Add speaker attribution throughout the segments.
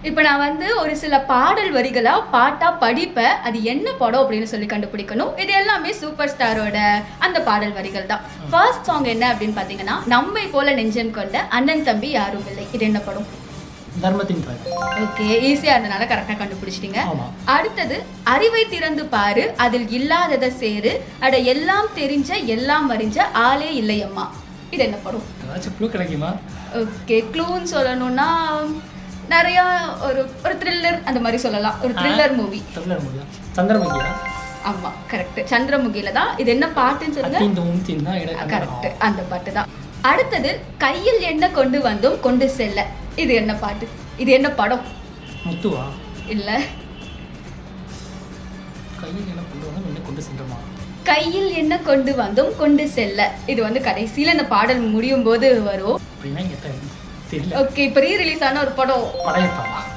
Speaker 1: இப்போ நான் வந்து ஒரு சில பாடல் வரிகளா பாட்டா படிப்பேன். அது என்ன படம் அப்படின்னு சொல்லி கண்டுபிடிக்கணும். இது எல்லாமே சூப்பர் ஸ்டாரோட அந்த பாடல் வரிகள் தான். ஃபர்ஸ்ட் சாங் என்ன அப்படின்னு பார்த்தீங்கன்னா, நம்மை போல நெஞ்சம் கொண்ட அண்ணன் தம்பி யாரும் இல்லை. இது என்ன படம்?
Speaker 2: தர்மத்தின் தாய்.
Speaker 1: ஓகே, ஈஸியா இருந்தனால கரெக்டா கண்டுபிடிச்சிட்டீங்க. அடுத்தது அறிவை திறந்து பாரு, அதில் இல்லாததை சேரு, அட எல்லாம் தெரிஞ்ச எல்லாம் அறிஞ்ச ஆளே இல்லையம்மா. இது என்ன படம்?
Speaker 2: ஏதாச்சும் க்ளூ கிடைக்குமா?
Speaker 1: ஓகே, க்ளூன்னு சொல்லணும்னா நிறைய ஒரு த்ரில்லர் அந்த மாதிரி சொல்லலாம். ஒரு த்ரில்லர் மூவி.
Speaker 2: த்ரில்லர் மூவியா? சந்திரமுகியா?
Speaker 1: ஆமா, கரெக்ட். சந்திரமுகில தான். இது என்ன பாட்டுன்னு சொல்லுங்க. கரெக்ட், அந்த பாட்டு தான். அடுத்தது கையில் என்ன கொண்டு வந்தோம் கொண்டு செல்ல. இது என்ன பாட்டு? இது என்ன படம்?
Speaker 2: முத்துவா?
Speaker 1: இல்ல.
Speaker 2: கையில் என்ன கொண்டு வந்தோம் என்ன கொண்டு சென்றோமா?
Speaker 1: கையில் என்ன கொண்டு வந்தோம் கொண்டு செல்ல. இது வந்து கடைசியில இந்த பாடல் முடியும் போது வரும். ஓகே, இப்போ ரீ ரிலீஸ் ஆன ஒரு படம்.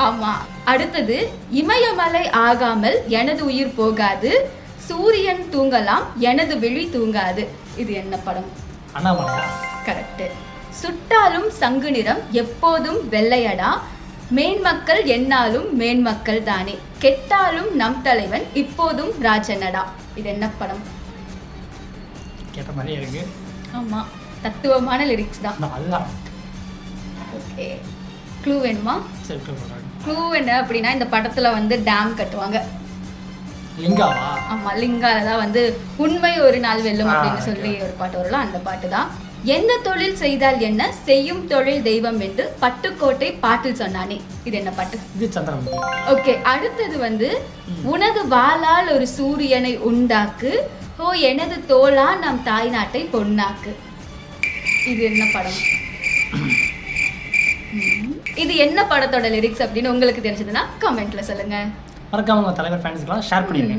Speaker 1: ஆமா. அடுத்தது இமயமலை ஆகாமல் எனது உயிர் போகாது, சூரியன் தூங்கலாம் எனது விழி தூங்காது. இது என்ன படம்?
Speaker 2: அண்ணாமலையா?
Speaker 1: கரெக்ட். சுட்டாலும் சங்கு நிறம் எப்போதும் வெள்ளையடா, மேன்மக்கள் என்னாலும் மேன்மக்கள் தானே, கெட்டாலும் நம் தலைவன் இப்போதும் ராஜனடா. இது என்ன படம்?
Speaker 2: கேட்ட மாதிரி இருக்கு.
Speaker 1: ஆமா, தத்துவமான லிரிக்ஸ் தான்.
Speaker 2: அதுதான்.
Speaker 1: ஓகே, க்ளூ வேணுமா?
Speaker 2: சரி,
Speaker 1: க்ளூ என்ன அப்படின்னா, இந்த படத்துல வந்து டேம் கட்டுவாங்க.
Speaker 2: லிங்காவா?
Speaker 1: ஆமா, லிங்கால தான் வந்து உண்மை ஒரு நாள் வெல்லும் அப்படின்னு சொல்லி ஒரு பாட்டு வரலாம். அந்த பாட்டு தான். எந்த தொழில் செய்தால் என்ன, செய்யும் தொழில் தெய்வம் என்று பட்டுக்கோட்டை பாட்டில் சொன்னானே. இது என்ன பாட்டு?
Speaker 2: இது சந்திரமுகி.
Speaker 1: ஓகே, அடுத்தது வந்து உனது வாளால் ஒரு சூரியனை உண்டாக்கு, ஓ எனது தோளா நம் தாய் நாட்டை பொன்னாக்கு. இது என்ன படம்? இது என்ன படத்தோட லிரிக்ஸ் அப்படின்னு உங்களுக்கு தெரிஞ்சதுன்னா கமெண்ட்ல சொல்லுங்க.
Speaker 2: மறக்காம உங்க தலைவர் ஃபேன்ஸ்க்குலாம் ஷேர் பண்ணிடுங்க.